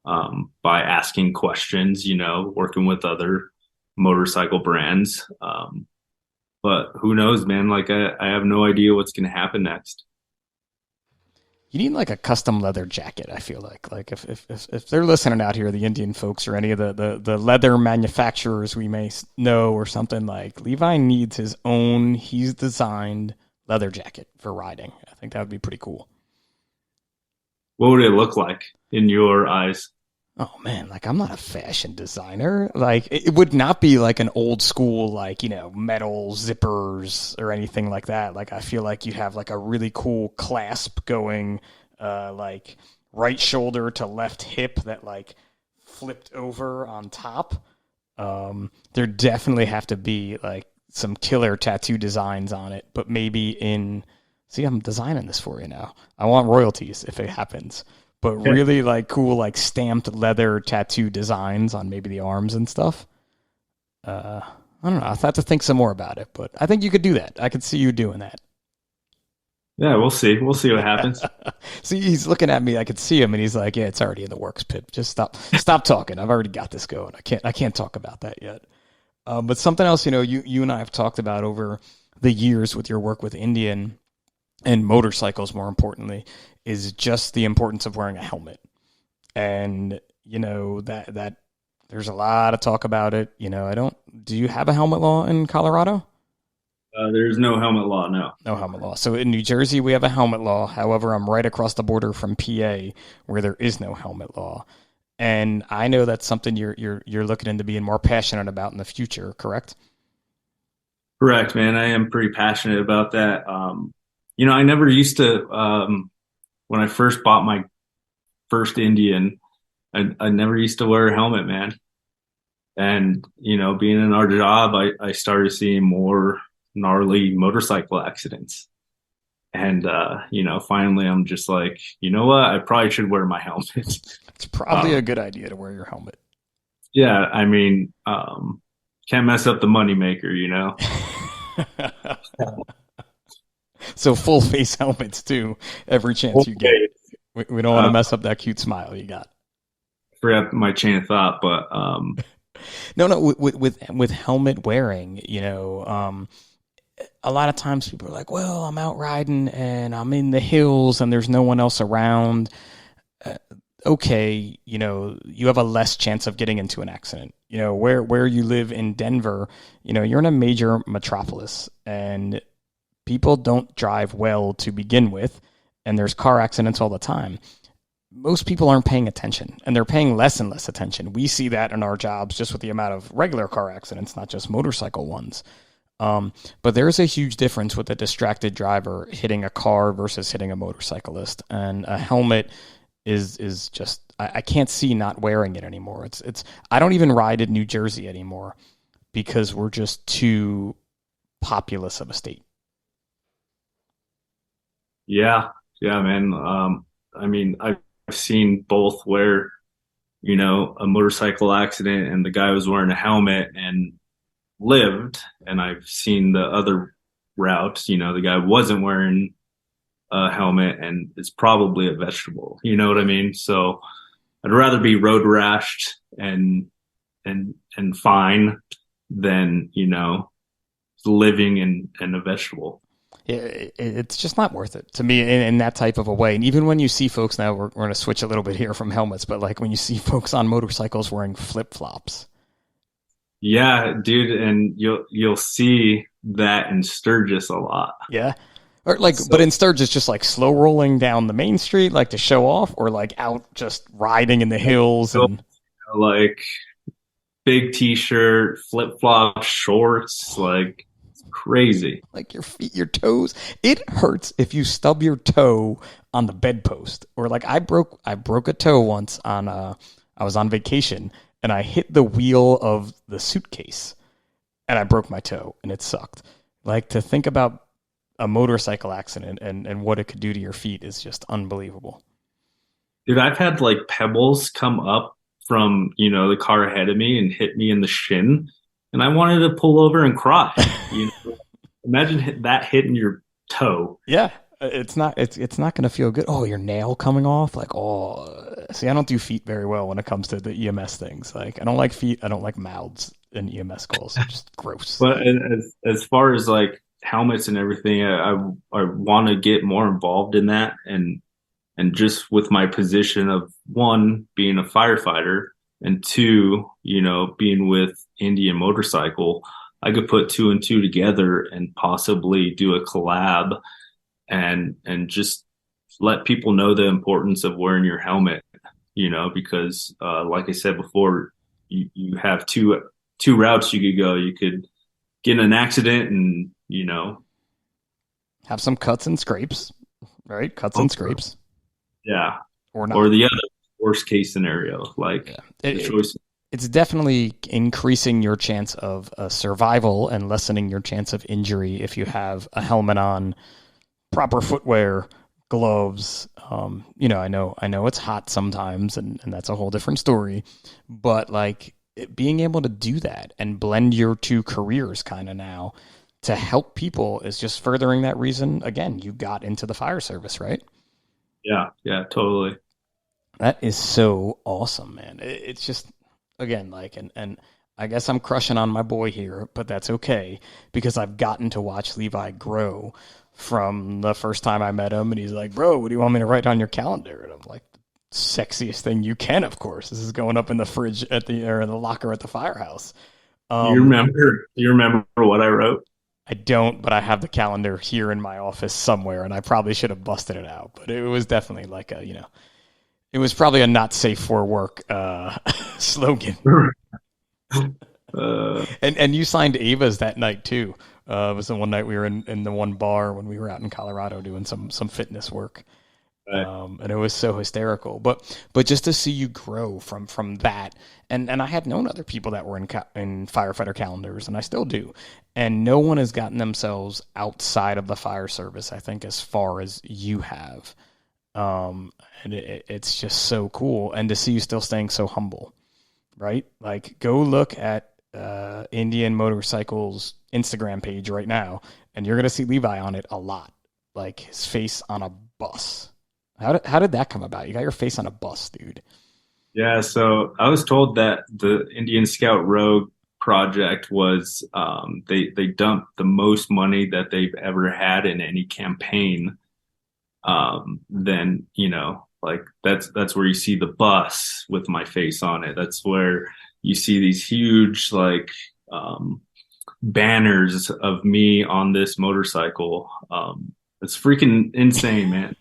by asking questions, working with other motorcycle brands. But who knows, man? Like I have no idea what's going to happen next. you need like a custom leather jacket. I feel like if they're listening out here, the Indian folks or any of the leather manufacturers we may know or something, like Levi needs his own. He's designed leather jacket for riding. I think that would be pretty cool. What would it look like in your eyes? Oh man, like I'm not a fashion designer. Like it would not be like an old school, like, metal zippers or anything like that. Like I feel like you'd have like a really cool clasp going, like right shoulder to left hip that like flipped over on top. There definitely have to be like some killer tattoo designs on it, but maybe see, I'm designing this for you now. I want royalties if it happens. But really like cool, like stamped leather tattoo designs on maybe the arms and stuff. I don't know. I have to think some more about it, but I think you could do that. I could see you doing that. Yeah, we'll see. We'll see what happens. See, he's looking at me. I could see him, and he's like, "Yeah, it's already in the works, Pip. Just stop talking. I've already got this going. I can't talk about that yet." But something else, you and I have talked about over the years with your work with Indian and motorcycles, more importantly, is just the importance of wearing a helmet. And, that there's a lot of talk about it. Do you have a helmet law in Colorado? There's no helmet law, no. No helmet law. So in New Jersey, we have a helmet law. However, I'm right across the border from PA where there is no helmet law. And I know that's something you're looking into being more passionate about in the future, correct? Correct, man. I am pretty passionate about that. I never used to, when I first bought my first Indian, I never used to wear a helmet, man. And, being in our job, I started seeing more gnarly motorcycle accidents. And, finally I'm just like, you know what? I probably should wear my helmet. It's probably a good idea to wear your helmet. Yeah. I mean, can't mess up the moneymaker, So full face helmets too, every chance you get. We don't want to mess up that cute smile you got. Forgot my chain of thought, but no, with helmet wearing, a lot of times people are like, well, I'm out riding and I'm in the hills and there's no one else around. Okay, you have a less chance of getting into an accident. Where you live in Denver, you're in a major metropolis and people don't drive well to begin with, and there's car accidents all the time. Most people aren't paying attention, and they're paying less and less attention. We see that in our jobs just with the amount of regular car accidents, not just motorcycle ones. But there's a huge difference with a distracted driver hitting a car versus hitting a motorcyclist, and a helmet is just I can't see not wearing it anymore. It's I don't even ride in New Jersey anymore because we're just too populous of a state. yeah, yeah, man. I mean, I've seen both where, a motorcycle accident and the guy was wearing a helmet and lived, and I've seen the other route, the guy wasn't wearing a helmet and it's probably a vegetable. You know what I mean? So I'd rather be road rashed and fine than, living in a vegetable. It's just not worth it to me in that type of a way. And even when you see folks now, we're going to switch a little bit here from helmets, but like when you see folks on motorcycles wearing flip flops. Yeah, dude, and you'll see that in Sturgis a lot. Yeah. Or like, but So in Sturgis, it's just like slow rolling down the main street, like to show off, or like out just riding in the hills and like big t-shirt, flip-flop shorts, like it's crazy. like your feet, your toes. It hurts if you stub your toe on the bedpost, or like I broke a toe once on I was on vacation and I hit the wheel of the suitcase and I broke my toe and it sucked. Like to think about a motorcycle accident and what it could do to your feet is just unbelievable. Dude, I've had like pebbles come up from, the car ahead of me and hit me in the shin, and I wanted to pull over and cry. Imagine that hitting your toe. Yeah, it's not going to feel good. Oh, your nail coming off. Like, oh, see, I don't do feet very well when it comes to the EMS things. Like, I don't like feet. I don't like mouths and EMS calls. It's just gross. But as far as like helmets and everything, I want to get more involved in that, and just with my position of one being a firefighter and two, being with Indian Motorcycle, I could put two and two together and possibly do a collab and just let people know the importance of wearing your helmet, because like I said before, you have two routes you could go. You could get in an accident and, Have some cuts and scrapes, right? Cuts and scrapes, yeah, or not. or the other worst case scenario, like Yeah, the choice. it's definitely increasing your chance of survival and lessening your chance of injury if you have a helmet on, proper footwear, gloves. I know it's hot sometimes, and that's a whole different story. But like being able to do that and blend your two careers kind of now to help people is just furthering that reason. Again, you got into the fire service, right? Yeah, yeah, totally. That is so awesome, man. It's just again like and I guess I'm crushing on my boy here, but that's okay because I've gotten to watch Levi grow from the first time I met him and he's like, "Bro, what do you want me to write on your calendar?" And I'm like, "Sexiest thing you can, of course. This is going up in the fridge at the or in the locker at the firehouse." You Um remember you remember what I wrote? I don't, but I have the calendar here in my office somewhere and I probably should have busted it out, but it was definitely like it was probably a not safe for work slogan. And you signed Ava's that night too. It was the one night we were in the one bar when we were out in Colorado doing some fitness work. Right. And it was so hysterical. But just to see you grow from that, and I had known other people that were in firefighter calendars, and I still do, and no one has gotten themselves outside of the fire service. I think as far as you have, and it's just so cool, and to see you still staying so humble, right? Like go look at Indian Motorcycles Instagram page right now, and you're gonna see Levi on it a lot, like his face on a bus. How did that come about? You got your face on a bus, dude. Yeah, so I was told that the Indian Scout Rogue project was they dumped the most money that they've ever had in any campaign. Then like that's where you see the bus with my face on it. That's where you see these huge like banners of me on this motorcycle. It's freaking insane, man.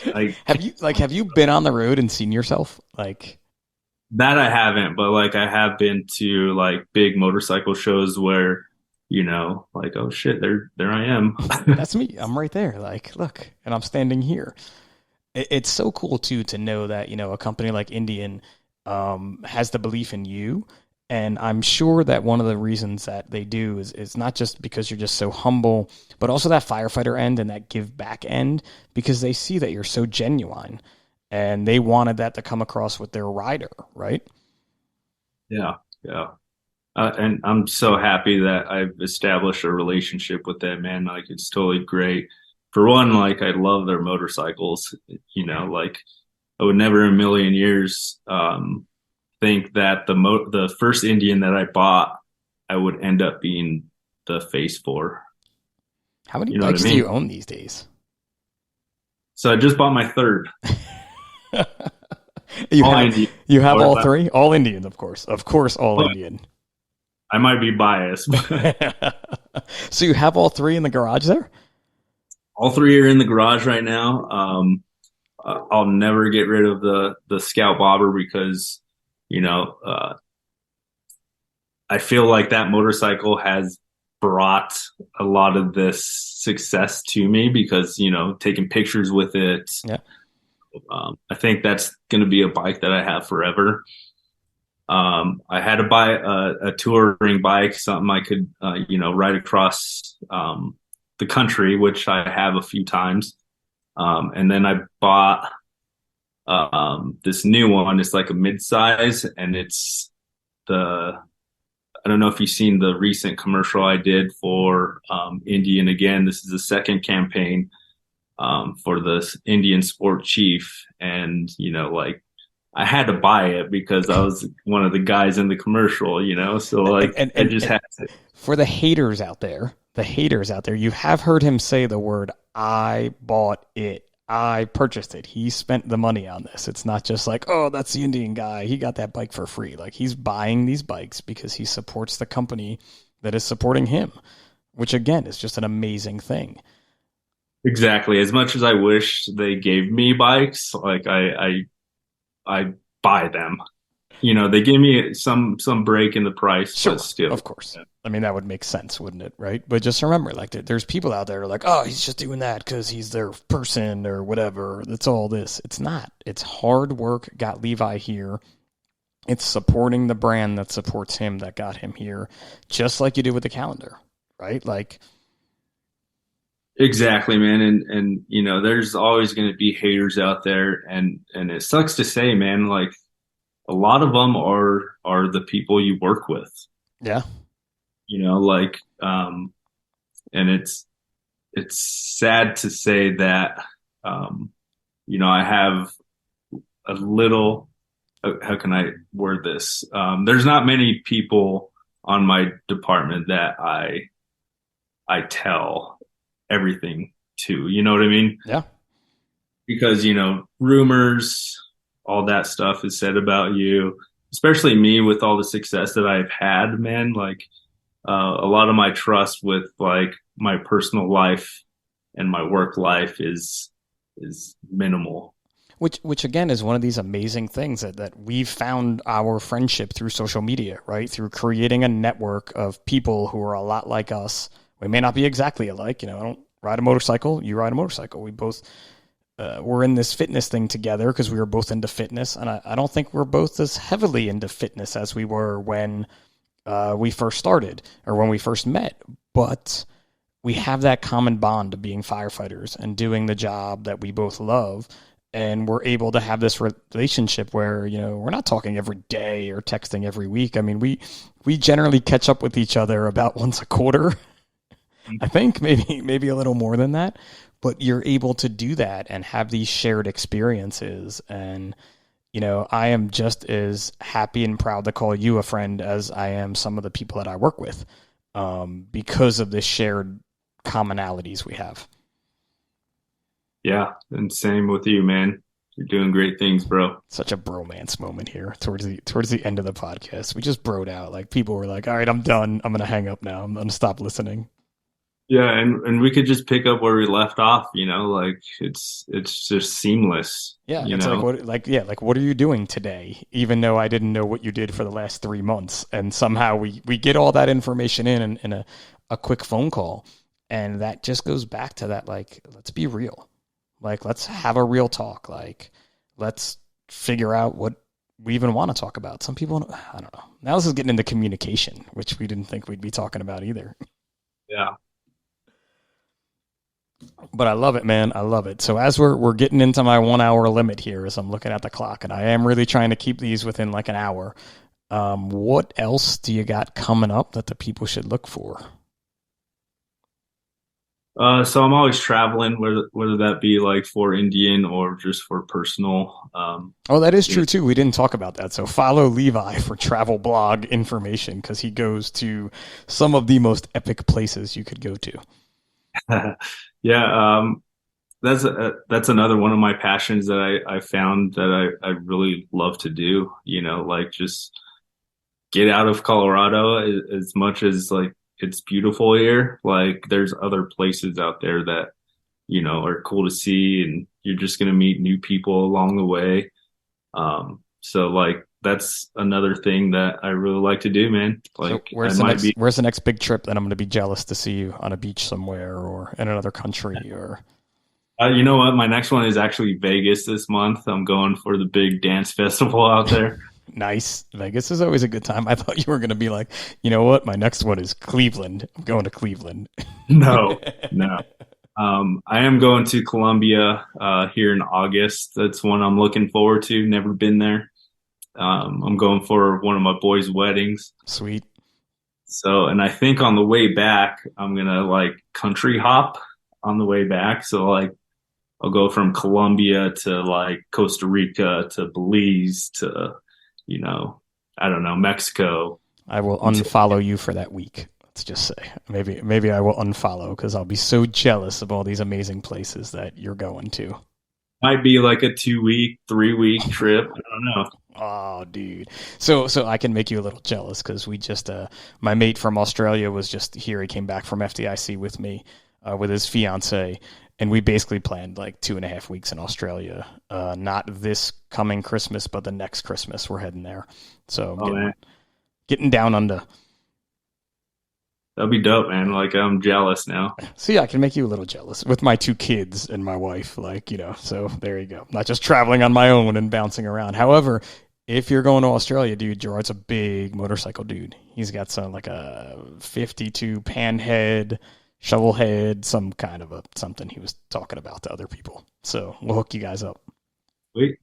I have you been on the road and seen yourself? Like That I haven't, but like I have been to like big motorcycle shows where, like, oh shit, there I am. that's me. I'm right there. Like, look, and I'm standing here. It's so cool too to know that a company like Indian has the belief in you, and I'm sure that one of the reasons that they do is not just because you're just so humble, but also that firefighter end and that give back end because they see that you're so genuine, and they wanted that to come across with their rider, right? Yeah, yeah. And I'm so happy that I've established a relationship with them, man. Like it's totally great. For one, like I love their motorcycles. Like I would never in a million years think that the first Indian that I bought, I would end up being the face for. How many You know what I bikes do mean? you own these days? So I just bought my third. You All have Indian. you have Or all three? All Indian, of course, all well, Indian. I might be biased, but So you have all three in the garage there? all three are in the garage right now. I'll never get rid of the Scout Bobber because, you know, I feel like that motorcycle has brought a lot of this success to me because, you know, taking pictures with it. Yeah. I think that's going to be a bike that I have forever. I had to buy a touring bike, something I could, you know, ride across the country, which I have a few times. And then I bought this new one. It's like a mid-size, and it's the I don't know if you've seen the recent commercial I did for Indian again. This is the second campaign for this Indian Sport Chief, and you know, like I had to buy it because I was one of the guys in the commercial, you know. So like I just had to. For the haters out there, you have heard him say the word "I bought it." I purchased it. He spent the money on this. It's not just like, oh, that's the Indian guy. He got that bike for free. Like he's buying these bikes because he supports the company that is supporting him, which again is just an amazing thing. Exactly. As much as I wish they gave me bikes, like I buy them. You know, they give me some break in the price, Sure, but still. of course. I mean, that would make sense, wouldn't it? Right? But just remember, like, there's people out there who are like, oh, he's just doing that because he's their person or whatever. That's all this. It's not. It's hard work got Levi here. It's supporting the brand that supports him that got him here, just like you did with the calendar, right? Like, Exactly, man. And you know, there's always going to be haters out there, and it sucks to say, man, like a lot of them are the people you work with. yeah, You know, like and it's sad to say that you know, I have a little how can I word this? There's not many people on my department that I tell everything to. You know what I mean? yeah. Because, you know, rumors, all that stuff is said about you, especially me with all the success that I've had, man. Like, a lot of my trust with like my personal life and my work life is minimal. Which again is one of these amazing things that we've found our friendship through social media, right? Through creating a network of people who are a lot like us. We may not be exactly alike. You know, I don't ride a motorcycle. You ride a motorcycle. We both we're in this fitness thing together because we were both into fitness. And I don't think we're both as heavily into fitness as we were when we first started or when we first met. But we have that common bond of being firefighters and doing the job that we both love. And we're able to have this relationship where, you know, we're not talking every day or texting every week. I mean, we generally catch up with each other about once a quarter. I think maybe a little more than that, but you're able to do that and have these shared experiences. And, you know, I am just as happy and proud to call you a friend as I am some of the people that I work with, because of the shared commonalities we have. Yeah, and same with you, man. You're doing great things, bro. Such a bromance moment here towards the end of the podcast. We just broed out. Like people were like, all right, I'm done. I'm going to hang up now. I'm going to stop listening. Yeah, and we could just pick up where we left off, you know, like it's just seamless. Yeah, you it's know? like what are you doing today? Even though I didn't know what you did for the last 3 months, and somehow we get all that information in a quick phone call, and that just goes back to that. Like, let's be real. Like, let's have a real talk. Like, let's figure out what we even want to talk about. Some people, I don't know. Now this is getting into communication, which we didn't think we'd be talking about either. Yeah. But I love it, man. I love it. So as we're getting into my 1 hour limit here, as I'm looking at the clock, and I am really trying to keep these within like an hour. What else do you got coming up that the people should look for? So I'm always traveling, whether that be like for Indian or just for personal. Oh, that is true too. We didn't talk about that. So follow Levi for travel blog information because he goes to some of the most epic places you could go to. Yeah, that's another one of my passions that I found that I really love to do. Like just get out of Colorado as much as like it's beautiful here. Like there's other places out there that are cool to see, and you're just gonna meet new people along the way. So like that's another thing that I really like to do, man. So Like I might be, where's the next big trip that I'm going to be jealous to see you on a beach somewhere or in another country or you know what? My next one is actually Vegas this month. I'm going for the big dance festival out there. nice. Vegas is always a good time. I thought you were going to be like, you know what? My next one is Cleveland. I'm going to Cleveland. No, no. I am going to Colombia here in August. That's one I'm looking forward to. Never been there. I'm going for one of my boys' weddings. Sweet. So, and I think on the way back, I'm gonna like country hop on the way back. So like I'll go from Colombia to like Costa Rica to Belize to, I don't know, Mexico. I will unfollow you for that week. Let's just say maybe I will unfollow because I'll be so jealous of all these amazing places that you're going to. Might be like a 2 week, 3 week trip. I don't know. Oh, dude. So I can make you a little jealous because we just my mate from Australia was just here. He came back from FDIC with me with his fiance, and we basically planned like 2.5 weeks in Australia. Not this coming Christmas, but the next Christmas we're heading there. So getting down under. That'd be dope, man. Like I'm jealous now. So yeah, I can make you a little jealous with my 2 kids and my wife. Like so there you go. Not just traveling on my own and bouncing around. However, if you're going to Australia, dude, Gerard's a big motorcycle dude. He's got some like a 52 panhead, shovel head, some kind of something he was talking about to other people. So we'll hook you guys up. Sweet.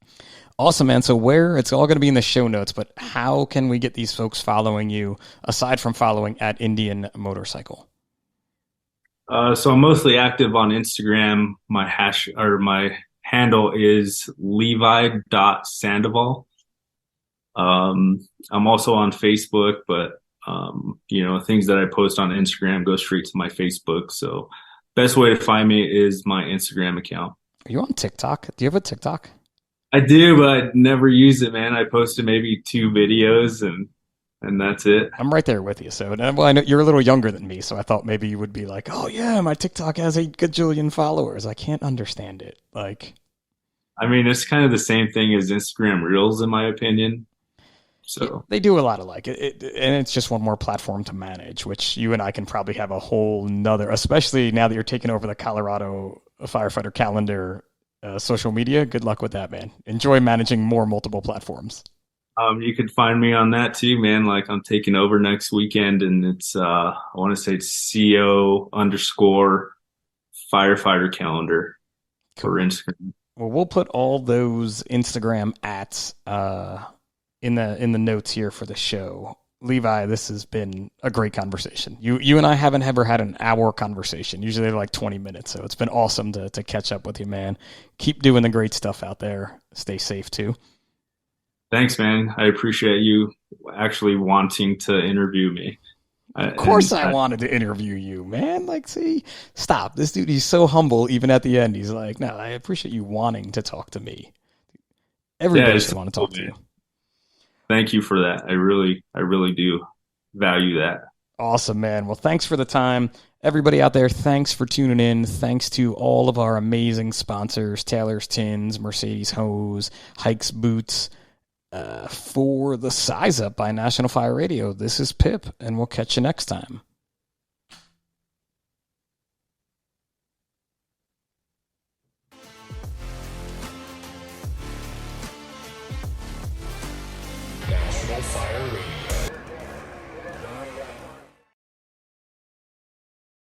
Awesome, man. So where it's all going to be in the show notes, but how can we get these folks following you aside from following at Indian Motorcycle? So I'm mostly active on Instagram. My handle is Levi.Sandoval. I'm also on Facebook, but things that I post on Instagram go straight to my Facebook. So best way to find me is my Instagram account. Are you on TikTok? Do you have a TikTok? I do, but I never use it, man. I posted maybe 2 videos and that's it. I'm right there with you. So, well, I know you're a little younger than me, so I thought maybe you would be like, "Oh yeah, my TikTok has a gajillion followers." I can't understand it. Like, I mean, it's kind of the same thing as Instagram Reels, in my opinion. So they do a lot of like it, and it's just one more platform to manage, which you and I can probably have a whole nother, especially now that you're taking over the Colorado Firefighter calendar. Social media, good luck with that, man. Enjoy managing more multiple platforms. you could find me on that too, man. Like I'm taking over next weekend, and it's I want to say it's CO_firefighter calendar for Instagram. Well, we'll put all those Instagram ats in the notes here for the show. Levi, this has been a great conversation. You and I haven't ever had an hour conversation. Usually they're like 20 minutes. So it's been awesome to catch up with you, man. Keep doing the great stuff out there. Stay safe too. Thanks, man. I appreciate you actually wanting to interview me. Of course I wanted to interview you, man. Like, see, stop. This dude, he's so humble. Even at the end, he's like, no, I appreciate you wanting to talk to me. Everybody should want to talk to you. Thank you for that. I really do value that. Awesome, man. Well, thanks for the time. Everybody out there, thanks for tuning in. Thanks to all of our amazing sponsors, Taylor's Tins, Mercedes Hose, Hikes Boots, for the Size Up by National Fire Radio. This is Pip, and we'll catch you next time. National Fire Radio.